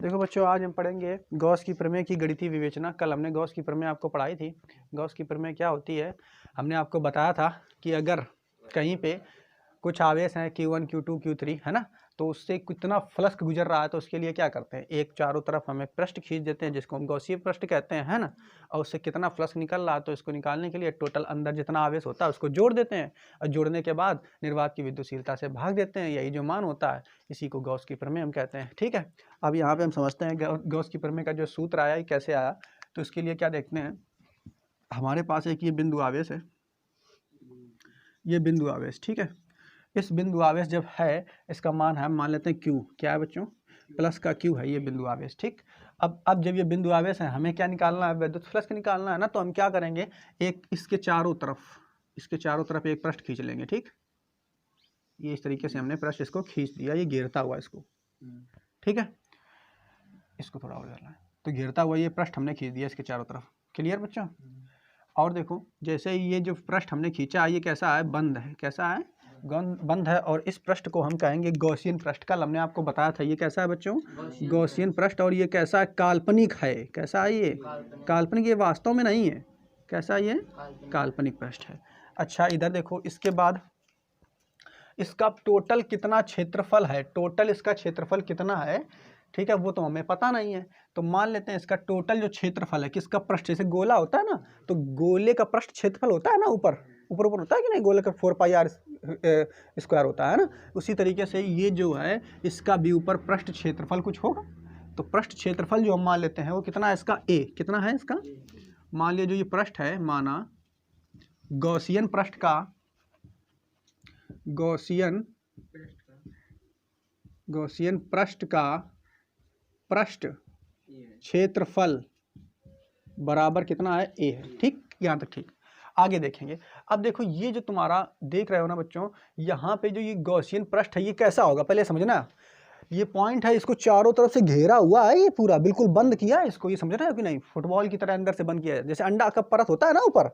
देखो बच्चों, आज हम पढ़ेंगे गॉस की प्रमेय की गणितीय विवेचना। कल हमने गॉस की प्रमेय आपको पढ़ाई थी। गॉस की प्रमेय क्या होती है, हमने आपको बताया था कि अगर कहीं पे कुछ आवेश हैं Q1 Q2 Q3 है ना, तो उससे कितना फ्लक्स गुजर रहा है तो उसके लिए क्या करते हैं, एक चारों तरफ हमें पृष्ठ खींच देते हैं जिसको हम गॉसीय पृष्ठ कहते हैं, है ना। और उससे कितना फ्लक्स निकल रहा है तो इसको निकालने के लिए टोटल अंदर जितना आवेश होता है उसको जोड़ देते हैं, और जोड़ने के बाद निर्वात की विद्युतशीलता से भाग देते हैं। यही जो मान होता है इसी को गॉस की प्रमेय हम कहते हैं। ठीक है, अब यहाँ पे हम समझते हैं गॉस की प्रमेय का जो सूत्र आया ये कैसे आया। तो इसके लिए क्या देखते हैं, हमारे पास एक ये बिंदु आवेश है, ये बिंदु आवेश, ठीक है। इस बिंदु आवेश जब है, इसका मान है, मान लेते हैं Q, क्या है बच्चों, प्लस का Q है ये बिंदु आवेश, ठीक। अब जब ये बिंदु आवेश है, हमें क्या निकालना है, विद्युत फ्लक्स निकालना है ना। तो हम क्या करेंगे, एक इसके चारों तरफ एक पृष्ठ खींच लेंगे, ठीक। ये इस तरीके से हमने पृष्ठ इसको खींच दिया, ये घेरता हुआ इसको, ठीक है। इसको थोड़ा और करना है, तो घेरता हुआ ये पृष्ठ हमने खींच दिया इसके चारों तरफ। क्लियर बच्चों। और देखो, जैसे ये जो पृष्ठ हमने खींचा ये कैसा है, बंद है, कैसा है, बंद है। और इस पृष्ठ को हम कहेंगे गॉसियन पृष्ठ। कल हमने आपको बताया था ये कैसा है बच्चों, गॉसियन पृष्ठ। और ये कैसा है, काल्पनिक है। कैसा है ये, काल्पनिक, ये वास्तव में नहीं है। कैसा है ये, काल्पनिक पृष्ठ है। अच्छा, इधर देखो, इसके बाद इसका टोटल कितना क्षेत्रफल है, टोटल इसका क्षेत्रफल कितना है, ठीक है, वो तो हमें पता नहीं है। तो मान लेते हैं इसका टोटल जो क्षेत्रफल है किसका, पृष्ठ, जैसे गोला होता है ना, तो गोले का पृष्ठ क्षेत्रफल होता है ना, ऊपर होता है कि नहीं, गोले का 4πr स्क्वायर होता है ना। उसी तरीके से ये जो है इसका भी ऊपर पृष्ठ क्षेत्रफल कुछ होगा। तो पृष्ठ क्षेत्रफल जो हम मान लेते हैं वो कितना है इसका, a कितना है इसका। मान लिया जो ये पृष्ठ है, माना गॉसियन पृष्ठ का, गॉसियन पृष्ठ का पृष्ठ क्षेत्रफल बराबर कितना है, a है, ठीक। यहाँ तक ठीक। आगे देखेंगे। अब देखो, ये जो तुम्हारा देख रहे हो ना बच्चों, यहाँ पे जो ये गॉसियन पृष्ठ है ये कैसा होगा, पहले समझना। ये पॉइंट है, इसको चारों तरफ से घेरा हुआ है, ये पूरा बिल्कुल बंद किया है इसको, ये समझ रहे हो कि नहीं, फुटबॉल की तरह अंदर से बंद किया है। जैसे अंडा का परत होता है ना ऊपर,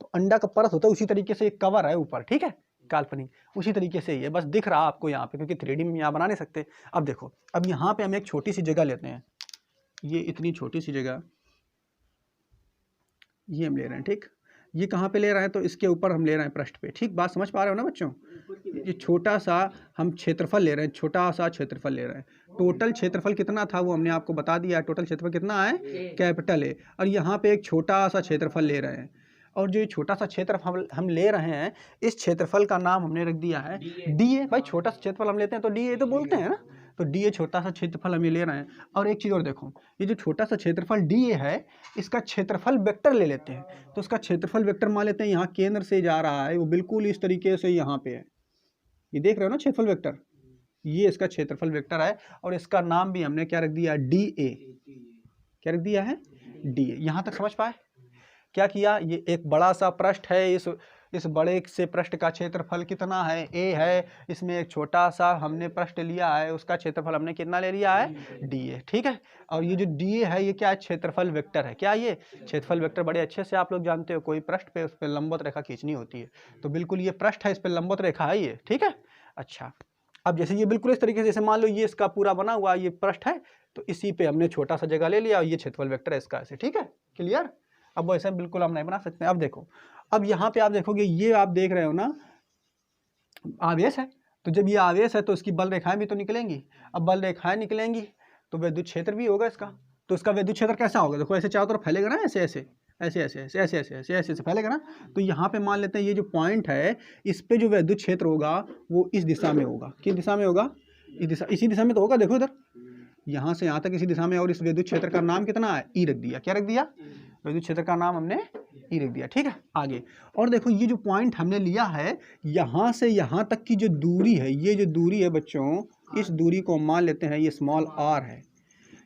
तो अंडा का परत होता है उसी तरीके से एक कवर है ऊपर, ठीक है, काल्पनिक, उसी तरीके से ये बस दिख रहा आपको यहाँ पे, क्योंकि 3D में यहाँ बना नहीं सकते। अब देखो, अब यहाँ पे हम एक छोटी सी जगह लेते हैं, ये इतनी छोटी सी जगह ये हम ले रहे हैं, ठीक। ये कहाँ पे ले रहे हैं, तो इसके ऊपर हम ले रहे हैं पृष्ठ पे, ठीक। बात समझ पा रहे हो ना बच्चों। ये छोटा सा हम क्षेत्रफल ले रहे हैं, छोटा सा क्षेत्रफल ले रहे हैं। टोटल क्षेत्रफल कितना था वो हमने आपको बता दिया, टोटल क्षेत्रफल कितना है, कैपिटल है। और यहाँ पे एक छोटा सा क्षेत्रफल ले रहे हैं, और जो ये छोटा सा क्षेत्रफल हम ले रहे हैं, इस क्षेत्रफल का नाम हमने रख दिया है DA। भाई छोटा सा क्षेत्रफल हम लेते हैं तो DA तो बोलते हैं ना, तो DA छोटा सा क्षेत्रफल हम ये ले रहे हैं। और एक चीज़ और देखो, ये जो छोटा सा क्षेत्रफल DA है, इसका क्षेत्रफल वेक्टर ले लेते हैं। तो उसका क्षेत्रफल वेक्टर मान लेते हैं, यहाँ केंद्र से जा रहा है वो बिल्कुल इस तरीके से यहाँ पे है, ये देख रहे हो ना क्षेत्रफल वेक्टर, ये इसका क्षेत्रफल वेक्टर है। और इसका नाम भी हमने क्या रख दिया, DA। क्या रख दिया है, DA। यहाँ तक समझ पाए। क्या किया, ये एक बड़ा सा पृष्ठ है, इस बड़े से पृष्ठ का क्षेत्रफल कितना है, A है। इसमें एक छोटा सा हमने पृष्ठ लिया है, उसका क्षेत्रफल हमने कितना ले लिया है, DA, ठीक है। और ये जो DA है ये क्या है, क्षेत्रफल वेक्टर है। क्या ये क्षेत्रफल वेक्टर, बड़े अच्छे से आप लोग जानते हो, कोई पृष्ठ पे उस पर लंबवत रेखा खींचनी होती है, तो बिल्कुल ये पृष्ठ है, इस पर लंबवत रेखा है ये, ठीक है। अच्छा, अब जैसे ये बिल्कुल इस तरीके से, जैसे मान लो ये इसका पूरा बना हुआ ये पृष्ठ है, तो इसी पे हमने छोटा सा जगह ले लिया और ये क्षेत्रफल वेक्टर है इसका, ऐसे, ठीक है, क्लियर। अब वैसे बिल्कुल हम नहीं बना सकते। अब देखो, अब यहाँ पे आप देखोगे, ये आप देख रहे हो ना, आवेश है। तो जब ये आवेश है तो इसकी बल रेखाएं भी तो निकलेंगी। अब बल रेखाएं निकलेंगी तो विद्युत क्षेत्र भी होगा इसका। तो इसका विद्युत क्षेत्र कैसा होगा, देखो ऐसे चारों तरफ फैलेगा ना, ऐसे ऐसे ऐसे ऐसे ऐसे ऐसे ऐसे ऐसे ऐसे ऐसे फैलेगा ना। तो यहाँ पे मान लेते हैं ये जो पॉइंट है, इस पे जो विद्युत क्षेत्र होगा वो इस दिशा में होगा। किस दिशा में होगा, इस दिशा, इसी दिशा में तो होगा। देखो इधर, यहाँ से यहाँ तक इसी दिशा में। और इस विद्युत क्षेत्र का नाम कितना है, E रख दिया। क्या रख दिया, विद्युत क्षेत्र का नाम हमने E रख दिया, ठीक है। आगे और देखो, ये जो पॉइंट हमने लिया है, यहाँ से यहाँ तक की जो दूरी है, ये जो दूरी है बच्चों, इस दूरी को मान लेते हैं ये स्मॉल r है।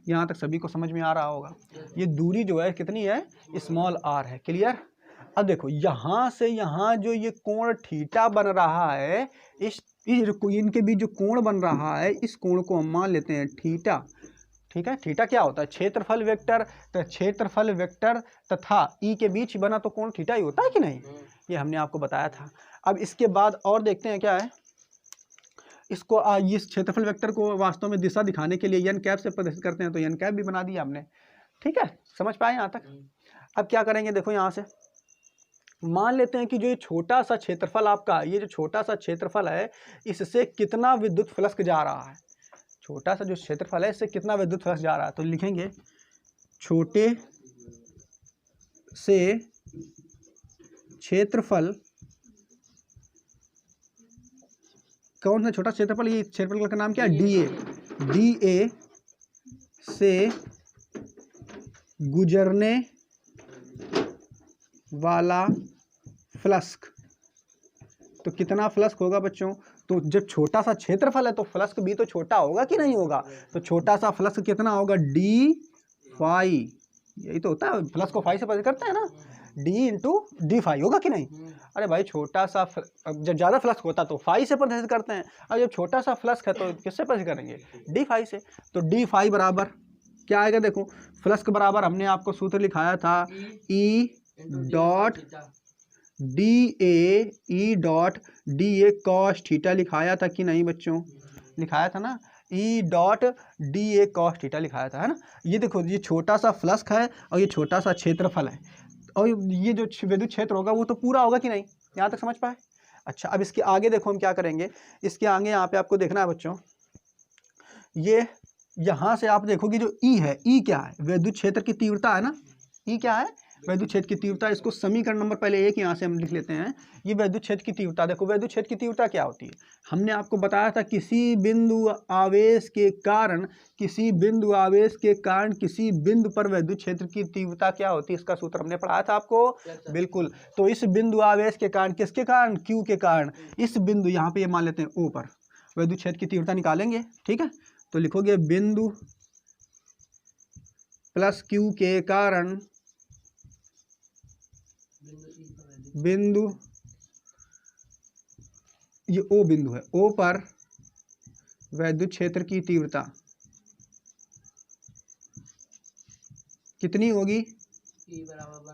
यहाँ तक सभी को समझ में आ रहा होगा। ये दूरी जो है कितनी है, स्मॉल r है, क्लियर। अब देखो, यहाँ से यहाँ जो ये कोण थीटा बन रहा है, इनके बीच जो कोण बन रहा है, इस कोण को हम मान लेते हैं थीटा, ठीक है। थीटा क्या होता है, क्षेत्रफल वेक्टर। तो क्षेत्रफल वेक्टर तथा E के बीच बना तो कोण थीटा ही होता है कि नहीं, ये हमने आपको बताया था। अब इसके बाद और देखते हैं क्या है, इसको इस क्षेत्रफल वेक्टर को वास्तव में दिशा दिखाने के लिए एन कैप से प्रदर्शित करते हैं, तो एन कैप भी बना दिया हमने। ठीक है, समझ पाए यहाँ तक? अब क्या करेंगे, देखो यहाँ से मान लेते हैं कि जो ये छोटा सा क्षेत्रफल आपका, ये जो छोटा सा क्षेत्रफल है, इससे कितना विद्युत फ्लक्स जा रहा है। छोटा सा जो क्षेत्रफल है, इससे कितना विद्युत फ्लक्स जा रहा है, तो लिखेंगे छोटे से क्षेत्रफल, कौन सा छोटा क्षेत्रफल, ये क्षेत्रफल का नाम क्या है, डी ए से गुजरने वाला फ्लक्स। तो कितना फ्लक्स होगा बच्चों, तो जब छोटा सा क्षेत्रफल है तो फ्लक्स भी तो छोटा होगा कि नहीं होगा, तो छोटा सा फ्लक्स कितना होगा, डी फाई, यही तो होता है, फ्लक्स को फाई से पता करते हैं ना, डी इंटू डी फाई होगा कि नहीं। अरे भाई छोटा सा जब ज़्यादा फ्लक्स होता तो फाई से प्रदर्शित करते हैं, अब जब छोटा सा फ्लक्स है तो किससे प्रदर्शित करेंगे, डी फाई से। तो डी फाई बराबर क्या आएगा, देखो फ्लक्स के बराबर हमने आपको सूत्र लिखाया था E dot D A cos theta, लिखाया था कि नहीं बच्चों, लिखाया था ना, E dot D A cos theta लिखाया था, है ना। ये देखो ये छोटा सा फ्लक्स है और ये छोटा सा क्षेत्रफल है, और ये जो विद्युत क्षेत्र होगा वो तो पूरा होगा कि नहीं, यहाँ तक समझ पाए। अच्छा, अब इसके आगे देखो हम क्या करेंगे, इसके आगे यहाँ पे आपको देखना है बच्चों, ये यहाँ से आप देखोगे जो ई है, ई क्या है, विद्युत क्षेत्र की तीव्रता है ना, ई क्या है, विद्युत क्षेत्र की तीव्रता। इसको समीकरण नंबर पहले एक यहाँ से हम लिख लेते हैं, ये विद्युत क्षेत्र की तीव्रता। देखो विद्युत क्षेत्र की तीव्रता क्या होती है, हमने आपको बताया था किसी बिंदु आवेश के कारण, किसी बिंदु पर विद्युत क्षेत्र की तीव्रता क्या होती है, इसका सूत्र हमने पढ़ाया था आपको, बिल्कुल। तो इस बिंदु आवेश के कारण, किसके कारण, क्यू के कारण, इस बिंदु यहाँ पे ये मान लेते हैं ओ पर विद्युत क्षेत्र की तीव्रता निकालेंगे। ठीक है, तो लिखोगे बिंदु प्लस क्यू के कारण, बिंदु ये ओ बिंदु है, ओ पर विद्युत क्षेत्र की तीव्रता कितनी होगी,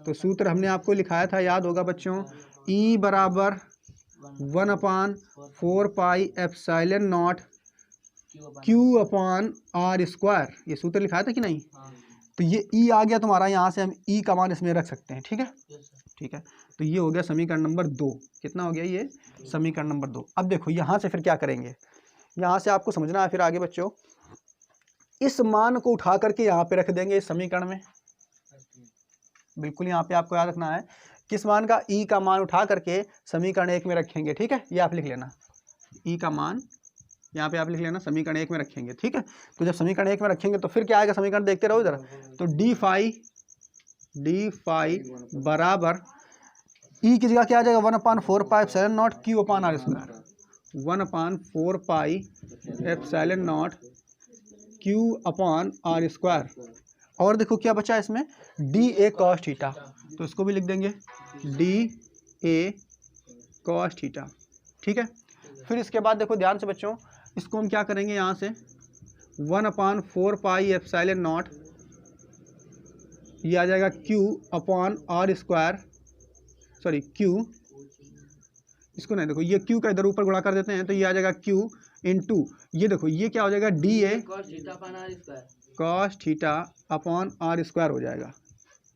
तो सूत्र हमने आपको लिखाया था, याद होगा बच्चों, E बराबर 1/4 पाई epsilon not Q upon R square, ये सूत्र लिखाया था कि नहीं। तो ये E आ गया तुम्हारा, यहाँ से हम E का मान इसमें रख सकते हैं। ठीक है, ठीक है, तो ये हो गया समीकरण नंबर 2। कितना हो गया ये, समीकरण नंबर 2। अब देखो यहाँ से फिर क्या करेंगे, यहाँ से आपको समझना है फिर आगे बच्चों, इस मान को उठा करके यहाँ पे रख देंगे इस समीकरण में, बिल्कुल यहाँ पे आपको याद रखना है, किस मान का, ई का मान उठा करके समीकरण 1 में रखेंगे। ठीक है, ये आप लिख लेना, ई का मान यहाँ पे आप लिख लेना, समीकरण 1 में रखेंगे। ठीक है, तो जब समीकरण 1 में रखेंगे तो फिर क्या आएगा, समीकरण देखते रहो इधर, तो डी फाई बराबर ई की जगह क्या आ जाएगा, 1/4 पाई epsilon not Q upon R square, 1/4 pi epsilon not Q upon R square. और देखो क्या बचा इसमें, डी ए कॉस थीटा, तो इसको भी लिख देंगे डी ए कॉस थीटा। ठीक है, फिर इसके बाद देखो ध्यान से बच्चों, इसको हम क्या करेंगे, यहाँ से 1/4 पाई एप्सिलॉन नॉट, ये आ जाएगा Q upon R square, sorry Q, इसको नहीं, देखो ये Q का इधर ऊपर गुणा कर देते हैं, तो ये आ जाएगा Q इंटू, ये देखो ये क्या हो जाएगा, D A cos theta upon R square हो जाएगा।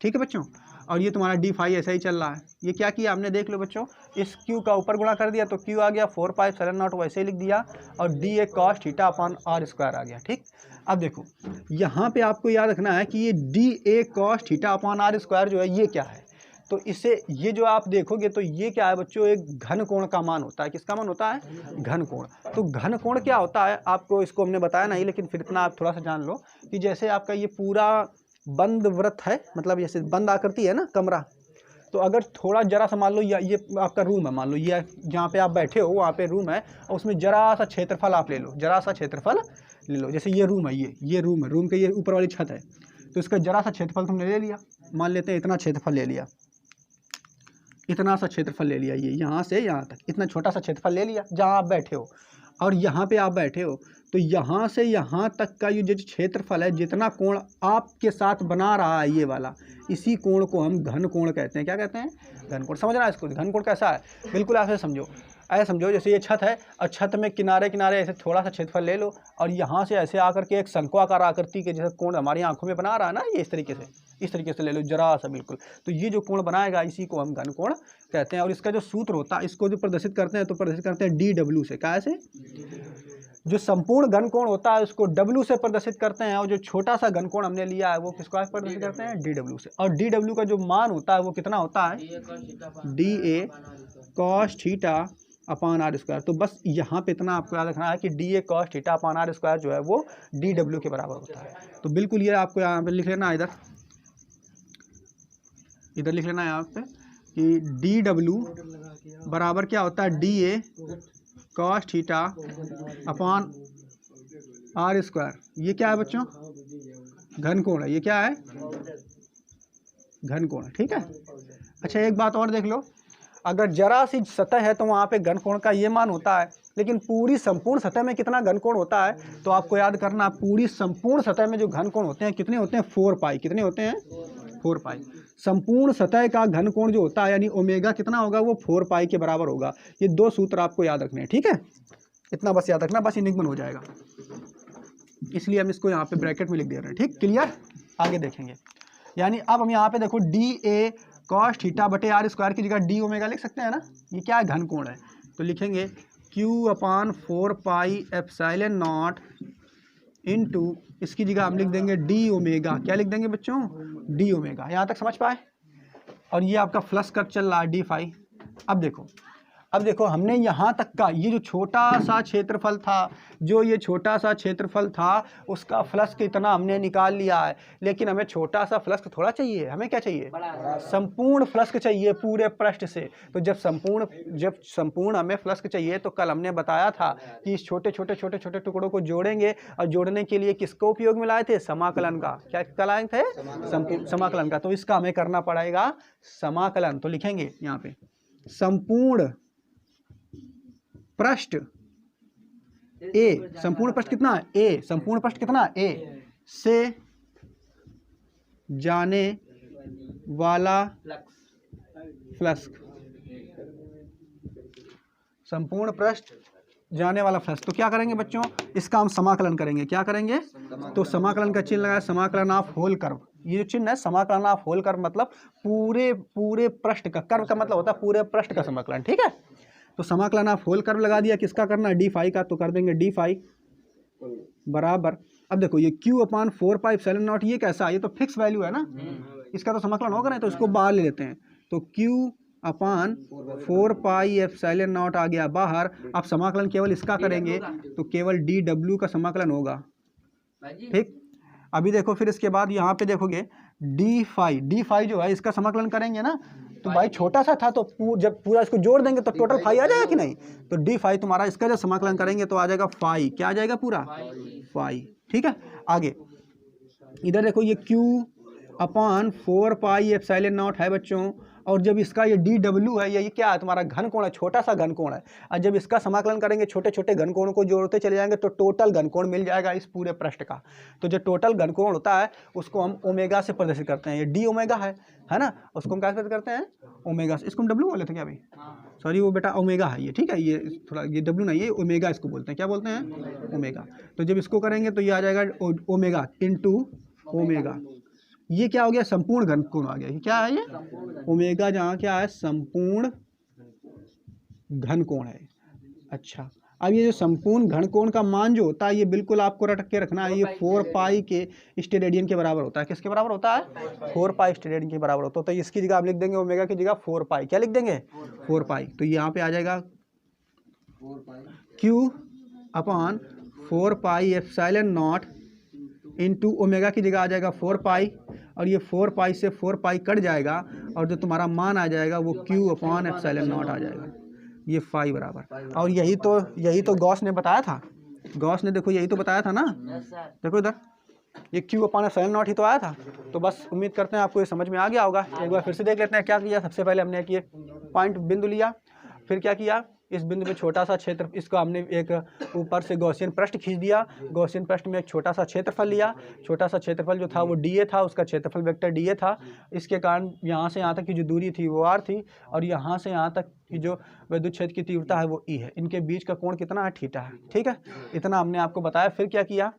ठीक है बच्चों, और ये तुम्हारा डी फाई ऐसा ही चल रहा है। ये क्या किया हमने, देख लो बच्चों, इस Q का ऊपर गुणा कर दिया तो Q आ गया 4 पाई एप्सिलॉन नॉट, वैसे ही लिख दिया, और D A cos theta upon R square आ गया। ठीक, अब देखो यहाँ पे आपको याद रखना है कि ये D A cos theta upon R square जो है ये क्या है, तो इसे ये जो आप देखोगे तो ये क्या है बच्चों, एक घन कोण का मान होता है। किसका मान होता है, घन कोण। तो घन कोण क्या होता है, आपको इसको हमने बताया नहीं, लेकिन फिर इतना आप थोड़ा सा जान लो कि जैसे आपका ये पूरा बंद वृत्त है, मतलब जैसे बंद आकृति है ना कमरा, तो अगर थोड़ा जरा सा मान लो ये आपका रूम है, मान लो ये जहाँ पे आप बैठे हो वहाँ पे रूम है, और उसमें जरा सा क्षेत्रफल आप ले लो, जरा सा क्षेत्रफल ले लो, जैसे ये रूम है, ये रूम है, रूम के ये ऊपर वाली छत है, तो इसका जरा सा क्षेत्रफल तुमने ले लिया, मान लेते हैं इतना क्षेत्रफल ले लिया, इतना सा क्षेत्रफल ले लिया, ये यहाँ से यहाँ तक इतना छोटा सा क्षेत्रफल ले लिया जहाँ आप बैठे हो, और यहाँ पे आप बैठे हो, तो यहाँ से यहाँ तक का ये जो क्षेत्रफल है, जितना कोण आपके साथ बना रहा है ये वाला, इसी कोण को हम घन कोण कहते हैं। क्या कहते हैं, घन कोण। समझना है इसको, घन कोण कैसा है, बिल्कुल ऐसे समझो। ऐसे समझो जैसे ये छत है और छत में किनारे किनारे ऐसे थोड़ा सा क्षेत्रफल ले लो और यहाँ से ऐसे आकर के एक शंक्वाकार आकृति के जैसे कोण हमारी आंखों में बना रहा है ना, ये इस तरीके से ले लो जरा सा बिल्कुल। तो ये जो कोण बनाएगा इसी को हम घन कोण कहते हैं। और इसका जो सूत्र होता है इसको जो प्रदर्शित करते हैं तो प्रदर्शित करते हैं DW से। क्या से? जो संपूर्ण घन कोण होता है उसको W से प्रदर्शित करते हैं और जो छोटा सा घन कोण हमने लिया है वो किसको प्रदर्शित करते हैं? DW से। और DW का जो मान होता है वो कितना होता है? DA cos theta upon R square. तो बस यहाँ पे इतना आपको याद रखना है कि DA cos theta upon R square जो है वो DW के बराबर होता है। तो बिल्कुल ये आपको यहाँ पे लिख लेना है, इधर लिख लेना है यहाँ पे कि DW बराबर क्या होता है? DA cos theta upon R square. ये क्या है बच्चों? घन कोण है। ये क्या है? घन कोण है। ठीक है। अच्छा एक बात और देख लो, अगर जरा सी सतह है तो वहाँ पे घन कोण का ये मान होता है, लेकिन पूरी संपूर्ण सतह में कितना घन कोण होता है? तो आपको याद करना, पूरी संपूर्ण सतह में जो घन कोण होते हैं कितने होते हैं? 4 पाई। कितने होते हैं? 4 पाई। संपूर्ण सतह का घन कोण जो होता है यानी ओमेगा कितना होगा? वो 4 पाई के बराबर होगा। ये दो सूत्र आपको याद रखने हैं। ठीक है, इतना बस याद रखना, बस इनिग्मन हो जाएगा, इसलिए हम इसको यहाँ पे ब्रैकेट में लिख दे रहे हैं। ठीक, क्लियर? आगे देखेंगे। यानी अब हम यहाँ पे देखो DA cos थीटा बटे आर स्क्वायर की जगह D ओमेगा लिख सकते हैं ना। ये क्या है? घन कोण है। तो लिखेंगे Q upon 4 pi epsilon not into, इसकी जगह हम लिख देंगे D ओमेगा। क्या लिख देंगे बच्चों? D omega. यहाँ तक समझ पाए? और ये आपका फ्लक्स कर्व चल रहा है D फाई। अब देखो हमने यहाँ तक का ये जो छोटा सा क्षेत्रफल था, जो ये छोटा सा क्षेत्रफल था उसका फ्लक्स इतना हमने निकाल लिया है, लेकिन हमें छोटा सा फ्लक्स थोड़ा चाहिए, हमें क्या चाहिए? संपूर्ण फ्लक्स चाहिए पूरे पृष्ठ से। तो जब संपूर्ण हमें फ्लक्स चाहिए तो कल हमने बताया था कि इस छोटे छोटे टुकड़ों को जोड़ेंगे और जोड़ने के लिए किसको उपयोग में लाए थे? समाकलन का। क्या लाए थे? समाकलन का। तो इसका हमें करना पड़ेगा समाकलन। तो लिखेंगे यहाँ पे संपूर्ण पृष्ठ A, संपूर्ण पृष्ठ कितना है? A, संपूर्ण पृष्ठ कितना है? A से जाने वाला फ्लक्स, संपूर्ण पृष्ठ जाने वाला फ्लक्स। तो क्या करेंगे बच्चों? इसका हम समाकलन करेंगे। क्या करेंगे? तो समाकलन का चिन्ह लगाया, समाकलन ऑफ होल कर्व। ये जो चिन्ह है समाकलन ऑफ होल कर्व मतलब पूरे पृष्ठ का, कर्व का मतलब होता है पूरे पृष्ठ का समाकलन। ठीक है, तो समाकलन ऑफ होल कर्व लगा दिया। किसका करना है? D फाई का। तो कर देंगे D फाई बराबर, अब देखो ये Q upon 4 pi epsilon not, ये कैसा? ये तो फिक्स वैल्यू है ना, इसका तो समाकलन होगा ना, तो इसको बाहर ले लेते हैं। तो Q upon 4 pi epsilon naught आ गया बाहर। अब समाकलन केवल इसका करेंगे तो केवल DW का समाकलन होगा। ठीक, अभी देखो फिर इसके बाद यहाँ पे देखोगे D फाई जो है इसका समाकलन करेंगे ना, तो भाई छोटा सा था तो जब पूरा इसको जोड़ देंगे तो टोटल फाई आ जाएगा कि नहीं? तो D फाई तुम्हारा, इसका जब समाकलन करेंगे तो आ जाएगा फाई। क्या आ जाएगा? पूरा फाई। ठीक है, आगे इधर देखो ये Q upon 4 pi epsilon not है बच्चों, और जब इसका ये DW है, ये क्या है? तुम्हारा घन कोण है, छोटा सा घन कोण है। और जब इसका समाकलन करेंगे छोटे छोटे घन कोण को जोड़ते चले जाएंगे तो टोटल घन कोण मिल जाएगा इस पूरे पृष्ठ का। तो जो टोटल घन कोण होता है उसको हम ओमेगा से प्रदर्शित करते हैं। ये D ओमेगा है ना, उसको हम क्या प्रदर्शित करते हैं? ओमेगा से। इसको हम W बोले थे क्या अभी? सॉरी, वो बेटा ओमेगा है ये। ठीक है, ये थोड़ा ये W नहीं, ये ओमेगा इसको बोलते हैं। क्या बोलते हैं? ओमेगा। तो जब इसको करेंगे तो ये आ जाएगा ओमेगा इंटू ओमेगा। ये क्या हो गया? संपूर्ण घन कोण आ गया। ये क्या है? ये ओमेगा, जहाँ क्या है? संपूर्ण घन कोण है। अच्छा, अब ये जो संपूर्ण घन कोण का मान जो होता है ये बिल्कुल आपको रट के रखना है। ये 4 पाई के स्टेरेडियन के बराबर होता है। किसके बराबर होता है? 4 पाई स्टेरेडियन के बराबर होता है। तो इसकी जगह आप लिख देंगे ओमेगा की जगह 4 पाई। क्या लिख देंगे? 4 पाई। तो यहाँ पे आ जाएगा Q upon 4 pi epsilon not into omega की जगह आ जाएगा 4 पाई, और ये 4 पाई से 4 पाई कट जाएगा और जो तुम्हारा मान आ जाएगा वो Q अपान एप्सिलॉन नॉट आ जाएगा। ये फाई बराबर। और यही तो गॉस ने बताया था। गॉस ने देखो यही तो बताया था ना, देखो इधर ये Q अपान एप्सिलॉन नॉट ही तो आया था। तो बस उम्मीद करते हैं आपको ये समझ में आ गया होगा। एक बार फिर से देख लेते हैं क्या किया। सबसे पहले हमने किए पॉइंट बिंदु लिया, फिर क्या किया? इस बिंदु पे छोटा सा क्षेत्र, इसको हमने एक ऊपर से गॉसियन पृष्ठ खींच दिया, गॉसियन पृष्ठ में एक छोटा सा क्षेत्रफल लिया, छोटा सा क्षेत्रफल जो था वो DA था, उसका क्षेत्रफल वेक्टर DA था। इसके कारण यहाँ से यहाँ तक की जो दूरी थी वो R थी, और यहाँ से यहाँ तक की जो विद्युत क्षेत्र की तीव्रता है वो E है। इनके बीच का कोण कितना है, थीटा है। ठीक है, इतना हमने आपको बताया। फिर क्या किया,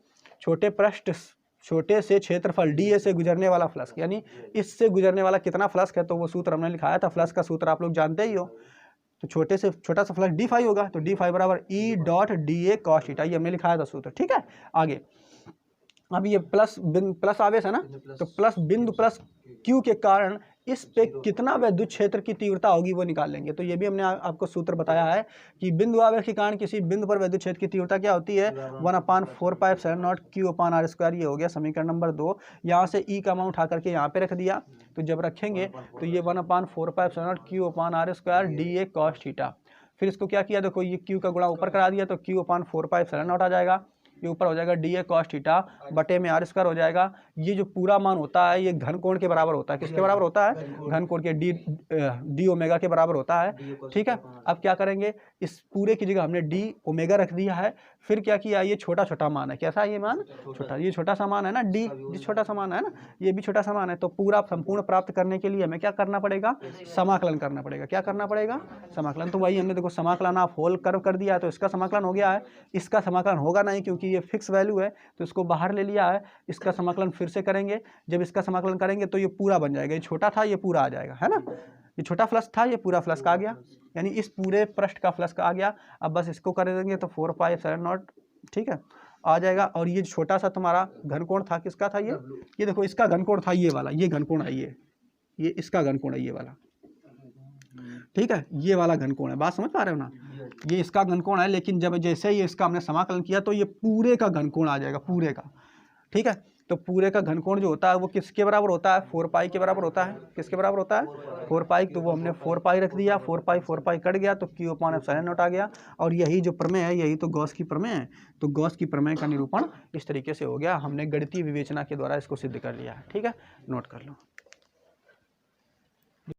छोटे से क्षेत्रफल DA से गुजरने वाला फ्लक्स, यानी इससे गुजरने वाला कितना फ्लक्स है, तो वो सूत्र हमने लिखाया था। फ्लक्स का सूत्र आप लोग जानते ही हो। तो छोटे से छोटा सा फ्लक्स d फाई होगा, तो d फाई बराबर E dot DA cos theta, ये हमने लिखाया था सूत्र। ठीक है, आगे अब ये प्लस आवेश है ना, तो प्लस बिंदु प्लस Q के कारण इस पे कितना विद्युत क्षेत्र की तीव्रता होगी वो निकाल लेंगे। तो ये भी हमने आपको सूत्र बताया है कि बिंदु आवेश के कारण किसी बिंदु पर विद्युत क्षेत्र की तीव्रता क्या होती है, 1/4πε0 Q/r²। ये हो गया समीकरण नंबर 2। यहाँ से E का मान उठा करके यहाँ पे रख दिया, तो जब रखेंगे तो ये 1/4πε0 Q/r² DA cos थीटा। फिर इसको क्या किया, देखो ये Q का गुणा ऊपर करा दिया, तो Q/4πε0 आ जाएगा, ये ऊपर हो जाएगा DA cos थीटा बटे में r² हो जाएगा। ये जो पूरा मान होता है ये घन कोण के बराबर होता है। किसके बराबर होता है, घन कोण के, d ओमेगा के बराबर होता है। ठीक है, अब क्या करेंगे, इस पूरे की जगह हमने d ओमेगा रख दिया है। फिर क्या किया, ये छोटा छोटा मान है, कैसा है ये मान, छोटा, ये छोटा सा मान है ना, d छोटा सा मान है ना, ये भी छोटा सा मान है। तो पूरा संपूर्ण प्राप्त करने के लिए हमें क्या करना पड़ेगा, समाकलन करना पड़ेगा। क्या करना पड़ेगा, समाकलन। तो वही हमने देखो समाकलन आप होल कर्व कर दिया है, तो इसका समाकलन हो गया है। इसका समाकलन होगा नहीं क्योंकि ये फिक्स वैल्यू है, तो इसको बाहर ले लिया है। इसका समाकलन फिर से करेंगे, जब इसका समाकलन करेंगे तो ये पूरा बन जाएगा। ये छोटा था, ये पूरा आ जाएगा, है ना। ये छोटा फ्लक्स था, ये पूरा फ्लक्स आ गया, यानी इस पूरे पृष्ठ का फ्लक्स आ गया। अब बस इसको कर देंगे तो 4πε0, ठीक है, आ जाएगा। और ये छोटा सा तुम्हारा घनकोण था, किसका था ये देखो इसका घनकोण था, ये वाला, ये घनकोण है, ये इसका घनकोण है, ये वाला। ठीक है, ये वाला घनकोण है, बात समझ पा रहे हो ना, ये इसका घनकोण है। लेकिन जब जैसे ही इसका हमने समाकलन किया तो ये पूरे का घनकोण आ जाएगा, पूरे का। ठीक है, तो पूरे का घनकोण जो होता है वो किसके बराबर होता है, 4π के बराबर होता है। किसके बराबर होता है, 4π। तो वो हमने 4π रख दिया, 4π कट गया तो Q/ε0 आ गया। और यही जो प्रमेय है, यही तो गॉस की प्रमेय है। तो गॉस की प्रमेय का निरूपण इस तरीके से हो गया। हमने गणितीय विवेचना के द्वारा इसको सिद्ध कर लिया है। ठीक है, नोट कर लो।